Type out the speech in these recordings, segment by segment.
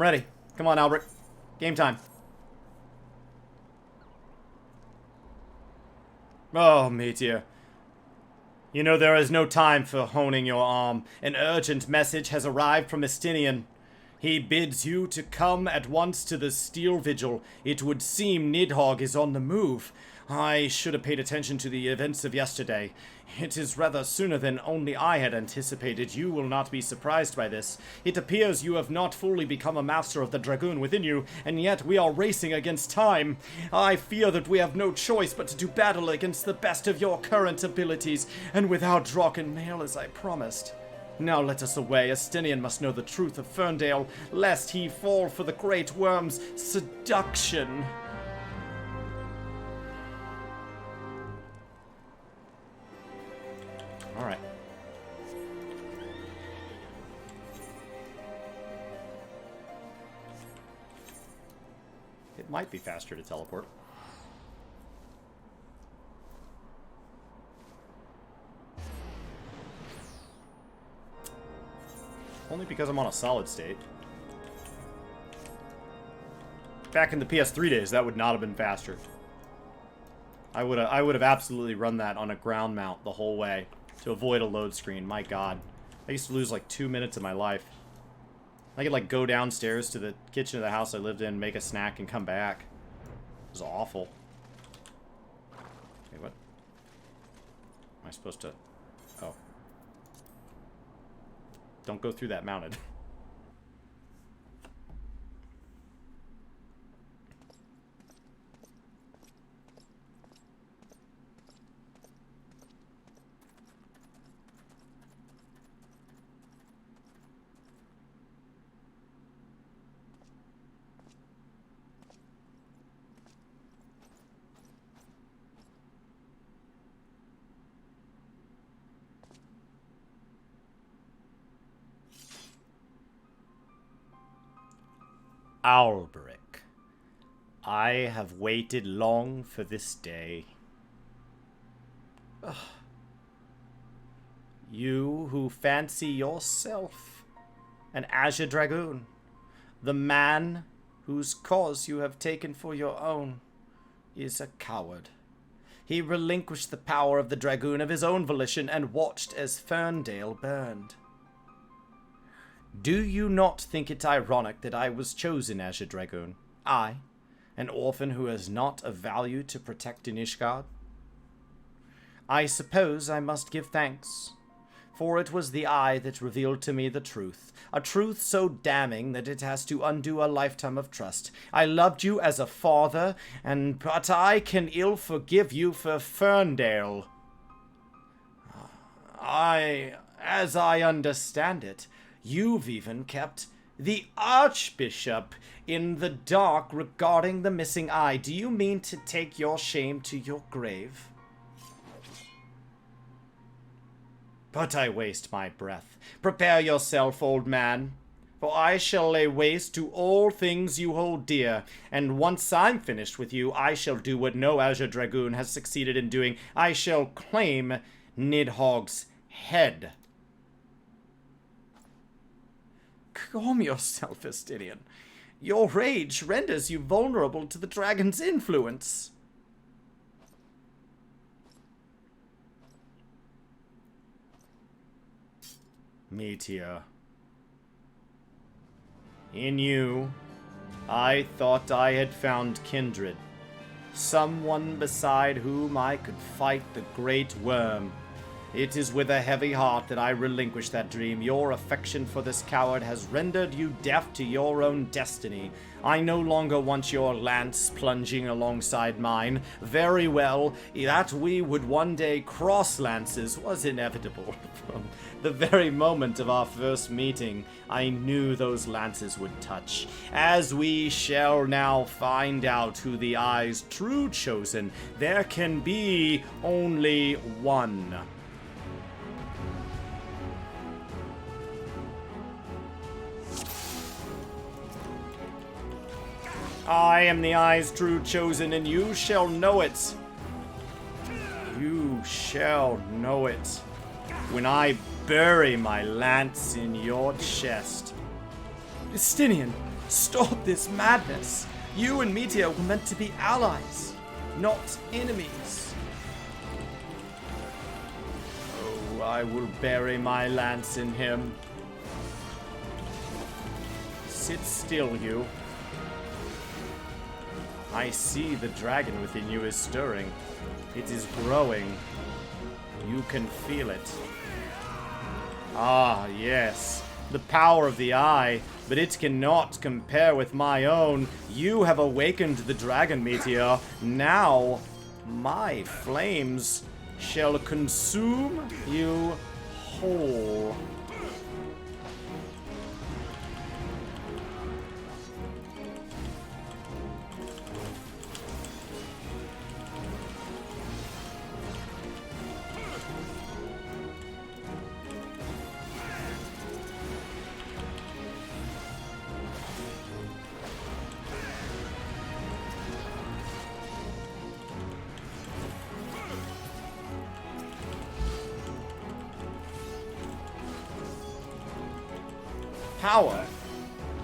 ready. Come on, Albert. Game time. Oh, Meteor. You know there is no time for honing your arm. An urgent message has arrived from Estinian. He bids you to come at once to the Steel Vigil. It would seem Nidhogg is on the move. I should have paid attention to the events of yesterday. It is rather sooner than only I had anticipated. You will not be surprised by this. It appears you have not fully become a master of the Dragoon within you, and yet we are racing against time. I fear that we have no choice but to do battle against the best of your current abilities, and without Drock and Mail as I promised. Now let us away. Estinian must know the truth of Ferndale, lest he fall for the Great Worm's seduction. Alright. It might be faster to teleport. Only because I'm on a solid state. Back in the PS3 days, that would not have been faster. I would have absolutely run that on a ground mount the whole way to avoid a load screen. My God. I used to lose like 2 minutes of my life. I could like go downstairs to the kitchen of the house I lived in, make a snack, and come back. It was awful. Wait, what? Am I supposed to... Oh. Don't go through that mounted. Alberic, I have waited long for this day. Ugh. You who fancy yourself an Azure Dragoon, the man whose cause you have taken for your own, is a coward. He relinquished the power of the Dragoon of his own volition and watched as Ferndale burned. Do you not think it ironic that I was chosen as a Dragoon? I, an orphan who has not of value to protect in Ishgard? I suppose I must give thanks, for it was the eye that revealed to me the truth, a truth so damning that it has to undo a lifetime of trust. I loved you as a father, but I can ill forgive you for Ferndale. As I understand it, you've even kept the Archbishop in the dark regarding the missing eye. Do you mean to take your shame to your grave? But I waste my breath. Prepare yourself, old man, for I shall lay waste to all things you hold dear, and once I'm finished with you, I shall do what no Azure Dragoon has succeeded in doing. I shall claim Nidhogg's head. Calm yourself, Estinian. Your rage renders you vulnerable to the dragon's influence. Meteor. In you, I thought I had found kindred. Someone beside whom I could fight the Great Worm. It is with a heavy heart that I relinquish that dream. Your affection for this coward has rendered you deaf to your own destiny. I no longer want your lance plunging alongside mine. Very well, that we would one day cross lances was inevitable. From the very moment of our first meeting, I knew those lances would touch. As we shall now find out who the Eye's true chosen, there can be only one. I am the Eye's true chosen, and you shall know it. You shall know it when I bury my lance in your chest. Estinian, Stop this madness. You and Meteor were meant to be allies, not enemies. Oh, I will bury my lance in him. Sit still, you. I see the dragon within you is stirring. It is growing. You can feel it. Ah, yes. The power of the eye, but it cannot compare with my own. You have awakened the dragon, Meteor. Now, my flames shall consume you whole. Power?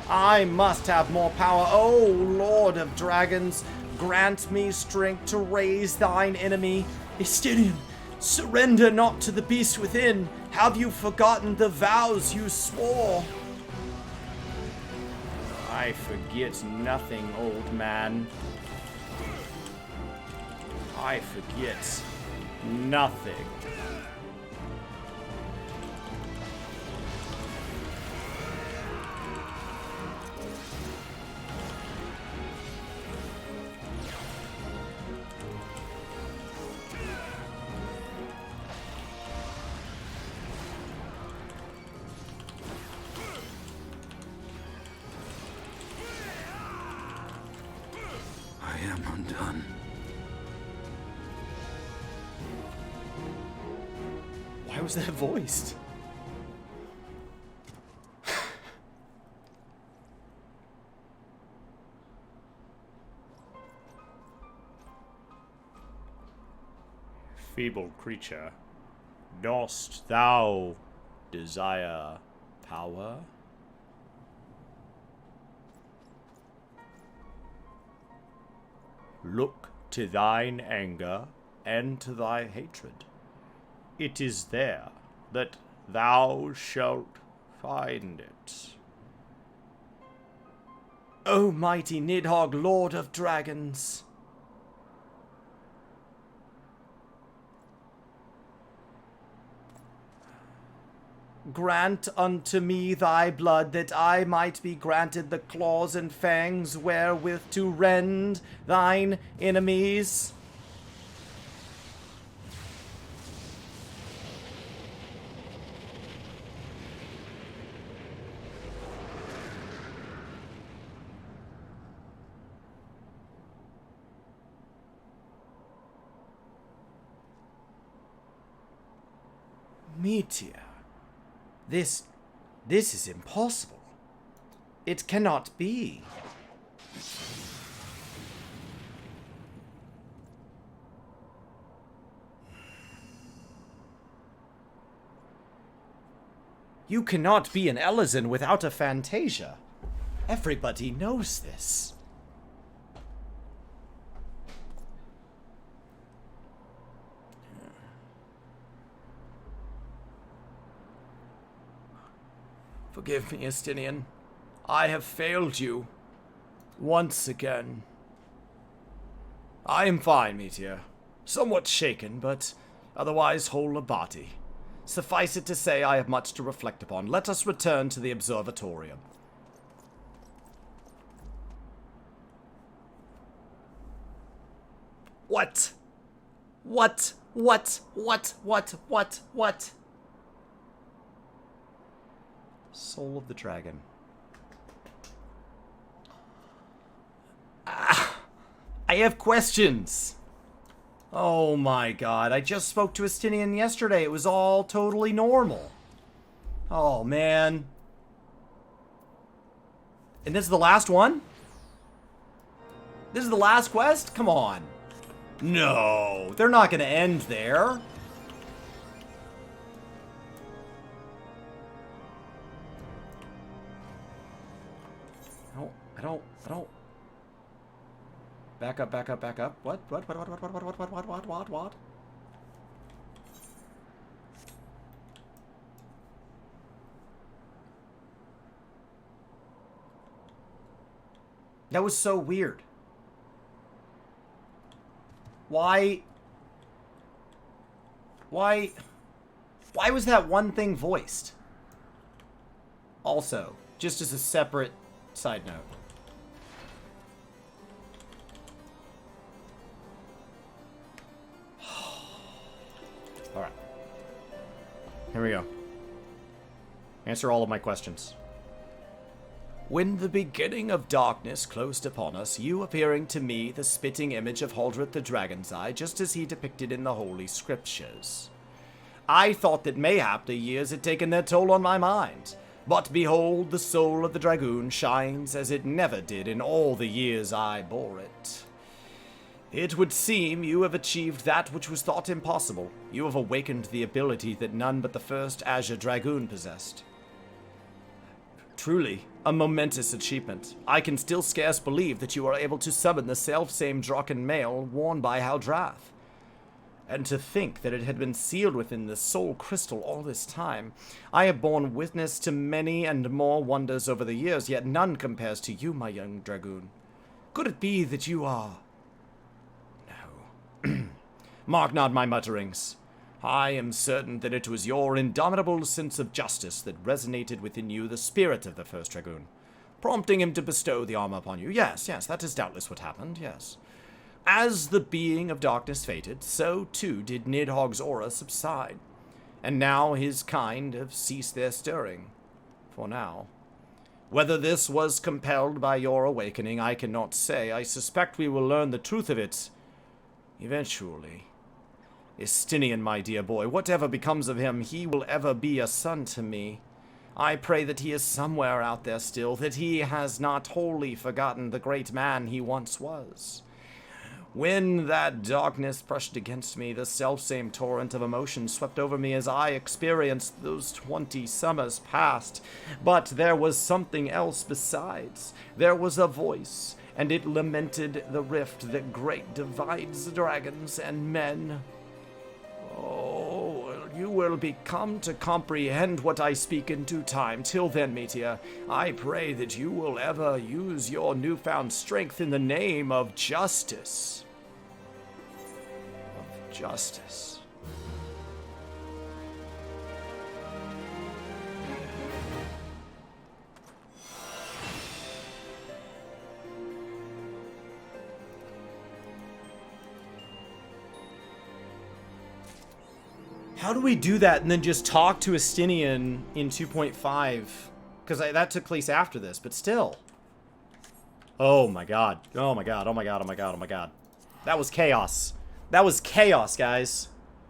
I must have more power. O Lord of Dragons, grant me strength to raise thine enemy. Estinian, surrender not to the beast within. Have you forgotten the vows you swore? I forget nothing, old man. I forget nothing. I am undone. Why was that voiced? Feeble creature, dost thou desire power? Look to thine anger and to thy hatred. It is there that thou shalt find it. O mighty Nidhogg, Lord of Dragons! Grant unto me thy blood, that I might be granted the claws and fangs wherewith to rend thine enemies. Meteor. This is impossible. It cannot be. You cannot be an Elysian without a Fantasia. Everybody knows this. Forgive me, Estinian. I have failed you. Once again. I am fine, Meteor. Somewhat shaken, but otherwise whole of body. Suffice it to say, I have much to reflect upon. Let us return to the observatorium. What? What? Soul of the Dragon. I have questions. Oh my god, I just spoke to Estinian yesterday. It was all totally normal. Oh man. And this is the last one? This is the last quest? Come on. No, they're not gonna end there. I don't... Back up, back up, back up. What? What? That was so weird. Why was that one thing voiced? Also, just as a separate side note. Alright. Here we go. Answer all of my questions. When the beginning of darkness closed upon us, you appearing to me the spitting image of Haldreth the Dragon's Eye, just as he depicted in the Holy Scriptures. I thought that mayhap the years had taken their toll on my mind, but behold, the soul of the dragoon shines as it never did in all the years I bore it. It would seem you have achieved that which was thought impossible. You have awakened the ability that none but the first Azure Dragoon possessed. Truly, a momentous achievement. I can still scarce believe that you are able to summon the selfsame Draken mail worn by Haldrath. And to think that it had been sealed within the soul crystal all this time. I have borne witness to many and more wonders over the years, yet none compares to you, my young dragoon. Could it be that you are... No. Mark not my mutterings. I am certain that it was your indomitable sense of justice that resonated within you the spirit of the first dragoon, prompting him to bestow the armor upon you. Yes, that is doubtless what happened, yes. As the being of darkness faded, so too did Nidhogg's aura subside, and now his kind have ceased their stirring, for now. Whether this was compelled by your awakening, I cannot say. I suspect we will learn the truth of it eventually. Estinian, my dear boy, whatever becomes of him, he will ever be a son to me. I pray that he is somewhere out there still, that he has not wholly forgotten the great man he once was. When that darkness brushed against me, the selfsame torrent of emotion swept over me as I experienced those 20 summers past. But there was something else besides. There was a voice, and it lamented the rift that great divides dragons and men. Oh, you will become to comprehend what I speak in due time. Till then, Meteor, I pray that you will ever use your newfound strength in the name of justice. Of justice. How do we do that and then just talk to Estinian in 2.5? Because that took place after this, but still. Oh my god. Oh my god. Oh my god. Oh my god. Oh my god. That was chaos. That was chaos, guys.